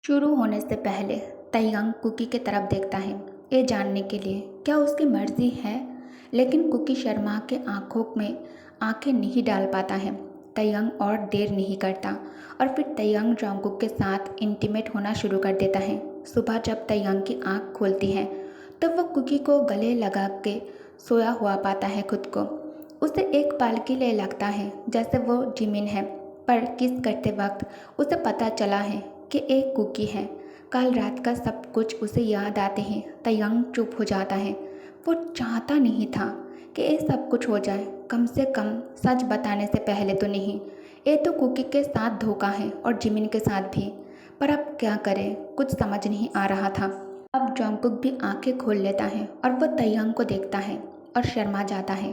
शुरू होने से पहले तैयंग कुकी की तरफ देखता है, ये जानने के लिए क्या उसकी मर्जी है। लेकिन कुकी शर्मा के आंखों में आंखें नहीं डाल पाता है। तैयंग और देर नहीं करता और फिर तैयंग जोंगकुक के साथ इंटीमेट होना शुरू कर देता है। सुबह जब तैयंग की आंख खोलती है तो वो कुकी को गले लगा के सोया हुआ पाता है खुद को। उसे एक पल के लिए लगता है जैसे वो जिमिन है, पर किस करते वक्त उसे पता चला है कि एक कुकी है। कल रात का सब कुछ उसे याद आते ही तैयंग चुप हो जाता है। वो चाहता नहीं था कि ये सब कुछ हो जाए, कम से कम सच बताने से पहले तो नहीं। ये तो कुकी के साथ धोखा है और जिमिन के साथ भी, पर अब क्या करे, कुछ समझ नहीं आ रहा था। अब जोंगकुक भी आंखें खोल लेता है और वो तैयंग को देखता है और शर्मा जाता है।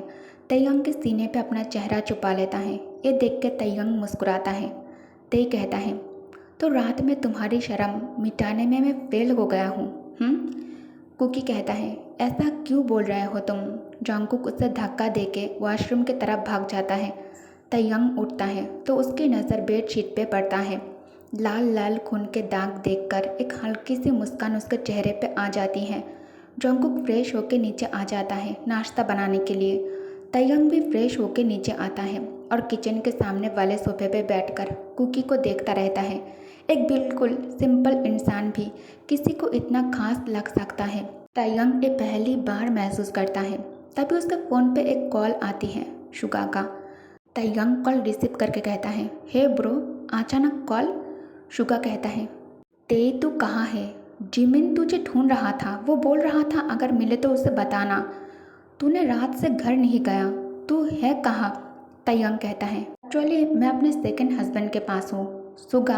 तैयंग के सीने पे अपना चेहरा छुपा लेता है। ये देख के तैयंग मुस्कुराता है। तेई कहता है, तो रात में तुम्हारी शर्म मिटाने में मैं फेल हो गया हूँ। कुकी कहता है, ऐसा क्यों बोल रहे हो तुम। जोंगकुक उसे धक्का देके वॉशरूम की तरफ भाग जाता है। तैयंग उठता है तो उसकी नज़र बेडशीट पे पड़ता है। लाल लाल खून के दाग देखकर एक हल्की सी मुस्कान उसके चेहरे पे आ जाती है। जोंगकुक फ्रेश होकर नीचे आ जाता है नाश्ता बनाने के लिए। तैयंग भी फ्रेश होकर नीचे आता है और किचन के सामने वाले सोफे पे बैठकर कुकी को देखता रहता है। एक बिल्कुल सिंपल इंसान भी किसी को इतना खास लग सकता है। तैयंग ये पहली बार महसूस करता है। तभी उसके फ़ोन पे एक कॉल आती है, शुगा का। तैयंग कॉल रिसीव करके कहता है, हे ब्रो, अचानक कॉल। शुगा कहता है, ते तू कहाँ है। जिमिन तुझे ढूंढ रहा था, वो बोल रहा था अगर मिले तो उसे बताना। तूने रात से घर नहीं गया, तू है कहाँ। तैयंग कहता है, एक्चुअली मैं अपने सेकंड हस्बैंड के पास हूँ। शुगा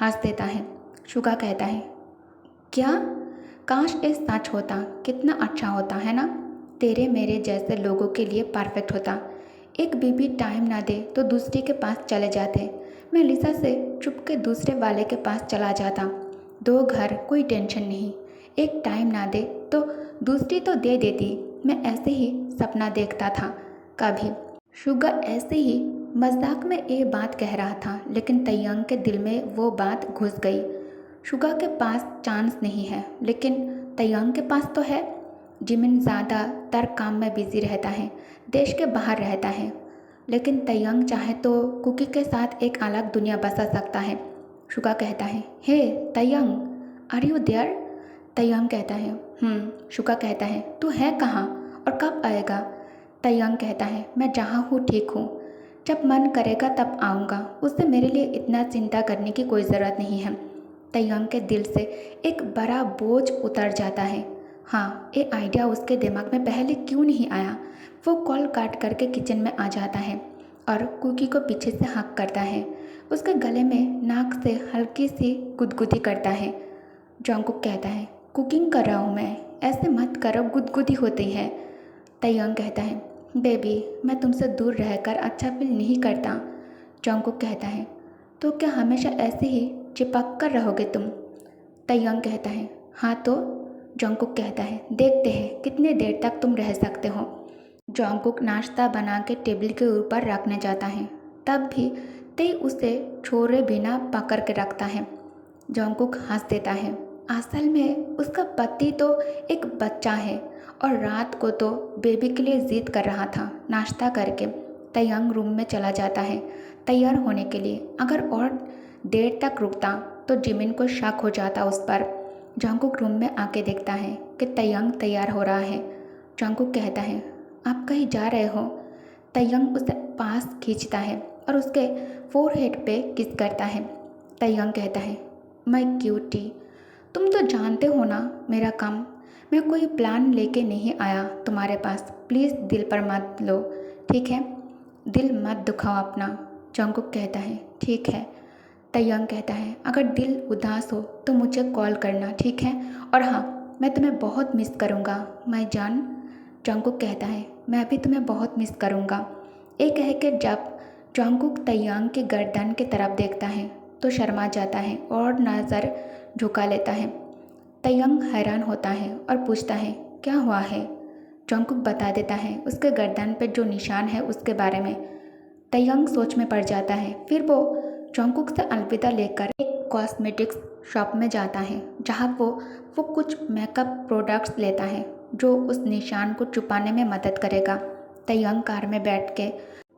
हंस देता है। शुगा कहता है, क्या। काश ये सच होता, कितना अच्छा होता है ना। तेरे मेरे जैसे लोगों के लिए परफेक्ट होता। एक बीबी टाइम ना दे तो दूसरी के पास चले जाते। मैं लिसा से चुप के दूसरे वाले के पास चला जाता। दो घर, कोई टेंशन नहीं। एक टाइम ना दे तो दूसरी तो दे देती। मैं ऐसे ही सपना देखता था कभी। शुगा ऐसे ही मजाक में ये बात कह रहा था, लेकिन तैयंग के दिल में वो बात घुस गई। शुगा के पास चांस नहीं है, लेकिन तैयंग के पास तो है। जिमिन ज़्यादातर काम में बिजी रहता है, देश के बाहर रहता है, लेकिन तैयंग चाहे तो कुकी के साथ एक अलग दुनिया बसा सकता है। शुगा कहता है, हे तैयंग, आर यू देयर। तैयंग कहता है, शुगा कहता है, तू है कहाँ और कब आएगा। तैयंग कहता है, मैं जहाँ हूँ ठीक हूँ, जब मन करेगा तब आऊँगा। उससे मेरे लिए इतना चिंता करने की कोई ज़रूरत नहीं है। तैयंग के दिल से एक बड़ा बोझ उतर जाता है। हाँ, ये आइडिया उसके दिमाग में पहले क्यों नहीं आया। वो कॉल काट करके किचन में आ जाता है और कुकी को पीछे से हक करता है। उसके गले में नाक से हल्की सी गुदगुदी करता है। जोंगकुक कहता है, कुकिंग कर रहा हूँ मैं, ऐसे मत करो, गुदगुदी होती है। तैयंग कहता है, बेबी, मैं तुमसे दूर रहकर अच्छा फील नहीं करता। जोंगकुक कहता है, तो क्या हमेशा ऐसे ही चिपक कर रहोगे तुम। तैयंग कहता है, हाँ तो। जोंगकुक कहता है, देखते हैं कितने देर तक तुम रह सकते हो। जोंगकुक नाश्ता बना के टेबल के ऊपर रखने जाता है, तब भी तेई उसे छोड़े बिना पकड़ के रखता है। जोंगकुक हंस देता है। असल में उसका पति तो एक बच्चा है और रात को तो बेबी के लिए जिद कर रहा था। नाश्ता करके तैयंग रूम में चला जाता है तैयार होने के लिए। अगर और देर तक रुकता तो जिमिन को शक हो जाता उस पर। जोंगकुक रूम में आके देखता है कि तैयंग तैयार हो रहा है। जोंगकुक कहता है, आप कहीं जा रहे हो। तैयंग उसे पास खींचता है और उसके फोरहेड पे किस करता है। तैयंग कहता है, मैं क्यूटी, तुम तो जानते हो ना मेरा काम। मैं कोई प्लान लेके नहीं आया तुम्हारे पास, प्लीज़ दिल पर मत लो, ठीक है। दिल मत दुखाओ अपना। जोंगकुक कहता है, ठीक है। तैयंग कहता है, अगर दिल उदास हो तो मुझे कॉल करना, ठीक है। और हाँ, मैं तुम्हें बहुत मिस करूँगा मैं जान। जोंगकुक कहता है, मैं भी तुम्हें बहुत मिस करूँगा। ये कह के जब जोंगकुक तैयंग की गर्दन की तरफ देखता है तो शर्मा जाता है और नज़र झुका लेता है। तैयंग हैरान होता है और पूछता है, क्या हुआ है। जोंगकुक बता देता है उसके गर्दन पर जो निशान है उसके बारे में। तैयंग सोच में पड़ जाता है। फिर वो जोंगकुक से अलविदा लेकर एक कॉस्मेटिक्स शॉप में जाता है जहाँ वो कुछ मेकअप प्रोडक्ट्स लेता है जो उस निशान को छुपाने में मदद करेगा। तयंग कार में बैठ के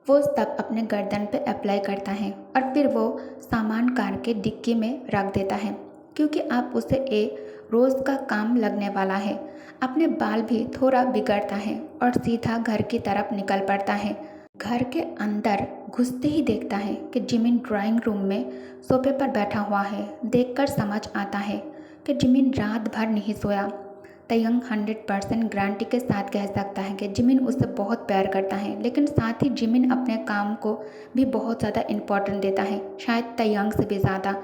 वो सब अपने गर्दन पे अप्लाई करता है और फिर वो सामान कार के डिक्की में रख देता है क्योंकि अब उसे रोज़ का काम लगने वाला है। अपने बाल भी थोड़ा बिगड़ता है और सीधा घर की तरफ निकल पड़ता है। घर के अंदर घुसते ही देखता है कि जिमिन ड्राइंग रूम में सोफे पर बैठा हुआ है। देखकर समझ आता है कि जिमिन रात भर नहीं सोया। तयंग 100% गारंटी के साथ कह सकता है कि जिमिन उससे बहुत प्यार करता है, लेकिन साथ ही जिमिन अपने काम को भी बहुत ज़्यादा इम्पोर्टेंट देता है, शायद तयंग से भी ज़्यादा।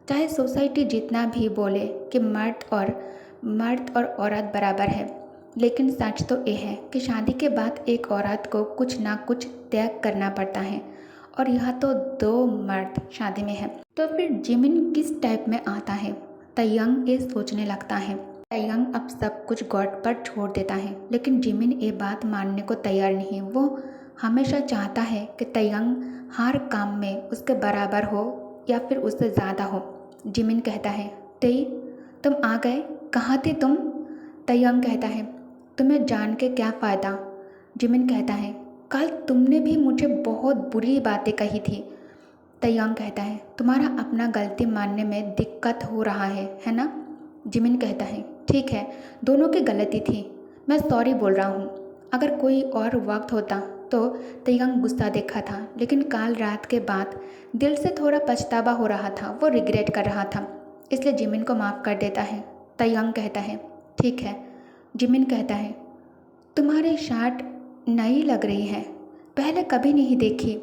चाहे सोसाइटी जितना भी बोले कि मर्द और औरत बराबर है, लेकिन सच तो ये है कि शादी के बाद एक औरत को कुछ ना कुछ त्याग करना पड़ता है और यह तो 2 मर्द शादी में है। तो फिर जिमिन किस टाइप में आता है? तयंग ये सोचने लगता है। तयंग अब सब कुछ गॉड पर छोड़ देता है, लेकिन जिमिन ये बात मानने को तैयार नहीं। वो हमेशा चाहता है कि तयंग हर काम में उसके बराबर हो या फिर उससे ज़्यादा हो। जिमिन कहता है, तेई तुम आ गए, कहाँ थे तुम? तयंग कहता है, तुम्हें जान के क्या फ़ायदा? जिमिन कहता है, कल तुमने भी मुझे बहुत बुरी बातें कही थी। तयंग कहता है, तुम्हारा अपना गलती मानने में दिक्कत हो रहा है ना? जिमिन कहता है, ठीक है, दोनों की गलती थी, मैं सॉरी बोल रहा हूँ। अगर कोई और वक्त होता तो तयंग गुस्सा देखा था, लेकिन कल रात के बाद दिल से थोड़ा पछतावा हो रहा था, वो रिग्रेट कर रहा था, इसलिए जिमिन को माफ़ कर देता है। तयंग कहता है, ठीक है। जिमिन कहता है, तुम्हारी शर्ट नई लग रही है, पहले कभी नहीं देखी।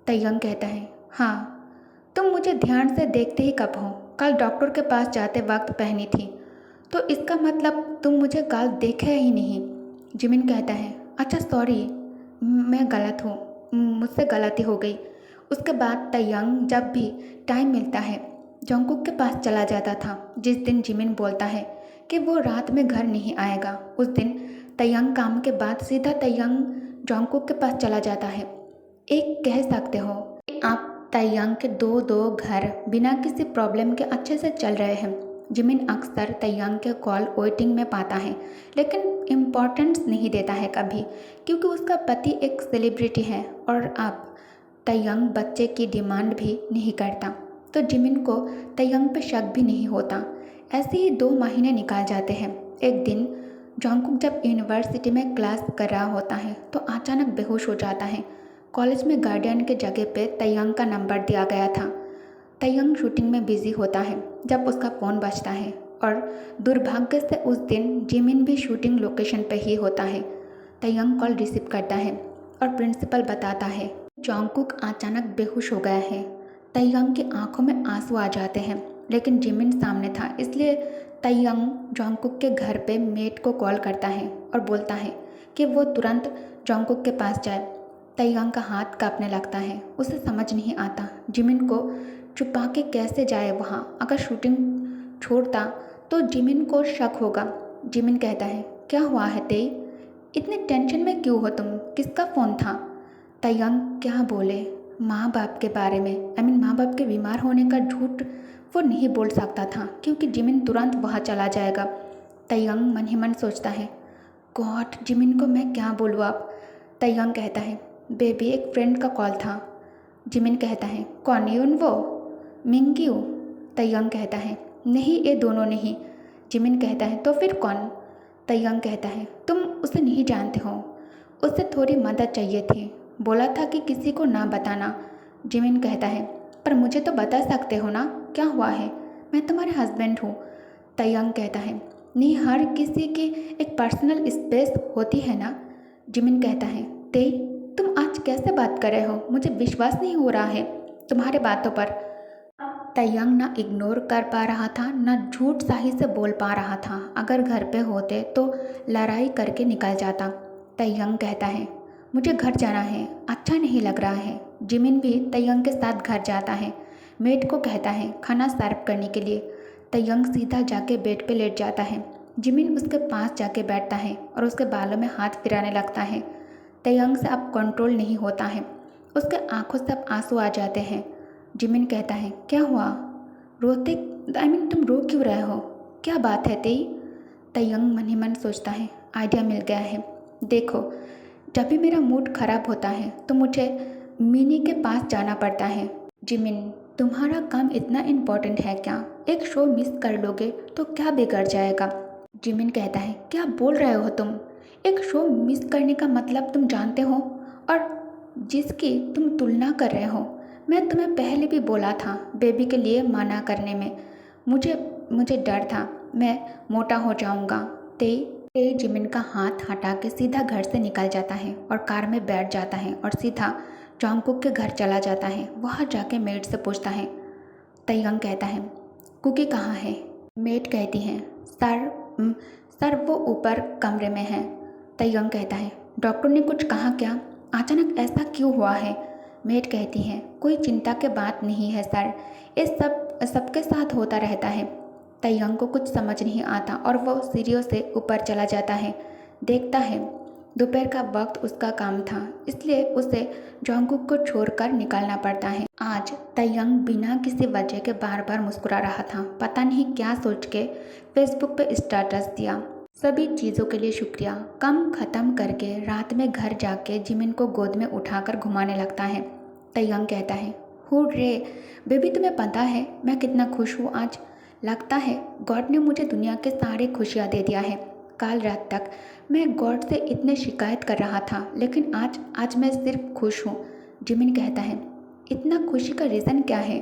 तयंग कहता है, हाँ, तुम मुझे ध्यान से देखते ही कब हो? कल डॉक्टर के पास जाते वक्त पहनी थी, तो इसका मतलब तुम मुझे कल देखा ही नहीं। जिमिन कहता है, अच्छा सॉरी, मैं गलत हूँ, मुझसे गलती हो गई। उसके बाद तयंग जब भी टाइम मिलता है जंगकुक के पास चला जाता था। जिस दिन जिमिन बोलता है कि वो रात में घर नहीं आएगा, उस दिन तयंग काम के बाद सीधा तयंग जंगकुक के पास चला जाता है। एक कह सकते हो कि आप तयंग के दो घर बिना किसी प्रॉब्लम के अच्छे से चल रहे हैं। जिमिन अक्सर तयंग के कॉल वेटिंग में पाता है, लेकिन इम्पोर्टेंस नहीं देता है कभी, क्योंकि उसका पति एक सेलिब्रिटी है और अब तयंग बच्चे की डिमांड भी नहीं करता, तो जिमिन को तयंग पे शक भी नहीं होता। ऐसे ही 2 महीने निकाल जाते हैं। एक दिन जंगकुक जब यूनिवर्सिटी में क्लास कर रहा होता है तो अचानक बेहोश हो जाता है। कॉलेज में गार्डियन के जगह पे तयंग का नंबर दिया गया था। तयंग शूटिंग में बिजी होता है जब उसका फ़ोन बजता है और दुर्भाग्य से उस दिन जिमिन भी शूटिंग लोकेशन पे ही होता है। तयंग कॉल रिसीव करता है और प्रिंसिपल बताता है जंगकुक अचानक बेहोश हो गया है। तयंग की आंखों में आंसू आ जाते हैं, लेकिन जिमिन सामने था, इसलिए तयंग जंगकुक के घर पे मेट को कॉल करता है और बोलता है कि वो तुरंत जंगकुक के पास जाए। तयंग का हाथ कांपने लगता है। उसे समझ नहीं आता जिमिन को छुपा के कैसे जाए वहाँ। अगर शूटिंग छोड़ता तो जिमिन को शक होगा। जिमिन कहता है, क्या हुआ है तेई, इतने टेंशन में क्यों हो तुम, किसका फ़ोन था? तयंग क्या बोले, माँ बाप के बारे में, माँ बाप के बीमार होने का झूठ वो नहीं बोल सकता था क्योंकि जिमिन तुरंत वहाँ चला जाएगा। तयंग मन ही मन सोचता है, गॉड जिमिन को मैं क्या बोलूँ अब। तयंग कहता है, बेबी एक फ्रेंड का कॉल था। जिमिन कहता है, कौन यून वो, मिंग्यू? तयंग कहता है, नहीं ये दोनों नहीं। जिमिन कहता है, तो फिर कौन? तयंग कहता है, तुम उसे नहीं जानते हो, उससे थोड़ी मदद चाहिए थी, बोला था कि किसी को ना बताना। जिमिन कहता है, पर मुझे तो बता सकते हो ना, क्या हुआ है, मैं तुम्हारे हस्बैंड हूँ। तयंग कहता है, नहीं हर किसी की एक पर्सनल स्पेस होती है ना। जिमिन कहता है, तेई तुम आज कैसे बात कर रहे हो, मुझे विश्वास नहीं हो रहा है तुम्हारे बातों पर। तयंग ना इग्नोर कर पा रहा था, ना झूठ सही से बोल पा रहा था। अगर घर पे होते तो लड़ाई करके निकल जाता। तयंग कहता है, मुझे घर जाना है, अच्छा नहीं लग रहा है। जिमिन भी तयंग के साथ घर जाता है। मेड को कहता है खाना सर्व करने के लिए। तयंग सीधा जाके बेड पे लेट जाता है। जिमिन उसके पास जाके बैठता है और उसके बालों में हाथ फिराने लगता है। तयंग से अब कंट्रोल नहीं होता है, उसके आंखों से अब आंसू आ जाते हैं। जिमिन कहता है, क्या हुआ? रोते तुम रो क्यों रहे हो? क्या बात है तेई? तयंग मन ही मन सोचता है, आइडिया मिल गया है। देखो, जब भी मेरा मूड खराब होता है तो मुझे मिनी के पास जाना पड़ता है। जिमिन, तुम्हारा काम इतना इम्पोर्टेंट है क्या? एक शो मिस कर लोगे तो क्या बिगड़ जाएगा? जिमिन कहता है, क्या बोल रहे हो तुम? एक शो मिस करने का मतलब तुम जानते हो? और जिसकी तुम तुलना कर रहे हो, मैं तुम्हें पहले भी बोला था बेबी के लिए मना करने में। मुझे मुझे डर था मैं मोटा हो जाऊंगा। ते ते जिमिन का हाथ हटा के सीधा घर से निकल जाता है और कार में बैठ जाता है और सीधा जॉन्गकुक के घर चला जाता है। वहाँ जाके मेड से पूछता है। तयंग कहता है, कुकी कहाँ है? मेड कहती है, सर वो ऊपर कमरे में है। तयंग कहता है, डॉक्टर ने कुछ कहा क्या? अचानक ऐसा क्यों हुआ है? मेड कहती है, कोई चिंता की बात नहीं है सर, ये सबके साथ होता रहता है। तयंग को कुछ समझ नहीं आता और वो सीढ़ियों से ऊपर चला जाता है। देखता है दोपहर का वक्त उसका काम था, इसलिए उसे जॉन्गकुक को छोड़कर निकलना पड़ता है। आज तयंग बिना किसी वजह के बार बार मुस्कुरा रहा था। पता नहीं क्या सोच के फेसबुक पे स्टेटस दिया। सभी चीज़ों के लिए शुक्रिया। काम खत्म करके रात में घर जाके जिमिन को गोद में उठाकर घुमाने लगता है। तयंग कहता है, हुर्रे बेबी, तुम्हें पता है मैं कितना खुश हूँ आज? लगता है गॉड ने मुझे दुनिया के सारे खुशियाँ दे दिया है। कल रात तक मैं गॉड से इतने शिकायत कर रहा था, लेकिन आज मैं सिर्फ खुश हूँ। जिमिन कहता है, इतना खुशी का रीज़न क्या है?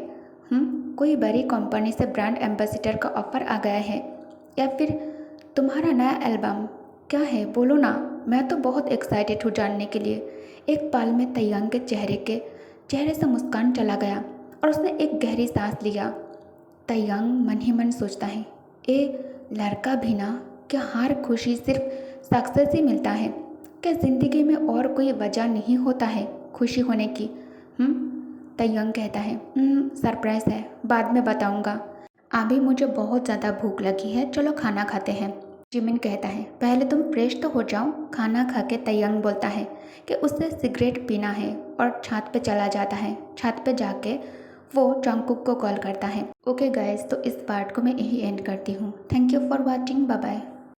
कोई बड़ी कंपनी से ब्रांड एम्बेसडर का ऑफ़र आ गया है, या फिर तुम्हारा नया एल्बम? क्या है बोलो ना, मैं तो बहुत एक्साइटेड हूँ जानने के लिए। एक पल में तयंग के चेहरे से मुस्कान चला गया और उसने एक गहरी सांस लिया। तयंग मन ही मन सोचता है, ए लड़का भी ना, क्या हर खुशी सिर्फ सक्सेस ही मिलता है? क्या ज़िंदगी में और कोई वजह नहीं होता है खुशी होने की? तयंग कहता है, सरप्राइज़ है, बाद में बताऊंगा। अभी मुझे बहुत ज़्यादा भूख लगी है, चलो खाना खाते हैं। जिमिन कहता है, पहले तुम फ्रेश तो हो जाओ। खाना खा के तयंग बोलता है कि उसे सिगरेट पीना है और छत पे चला जाता है। छत पे जाके वो जॉन्गकुक को कॉल करता है। ओके गाइस, तो इस पार्ट को मैं यही एंड करती हूँ। Thank you for watching, bye bye.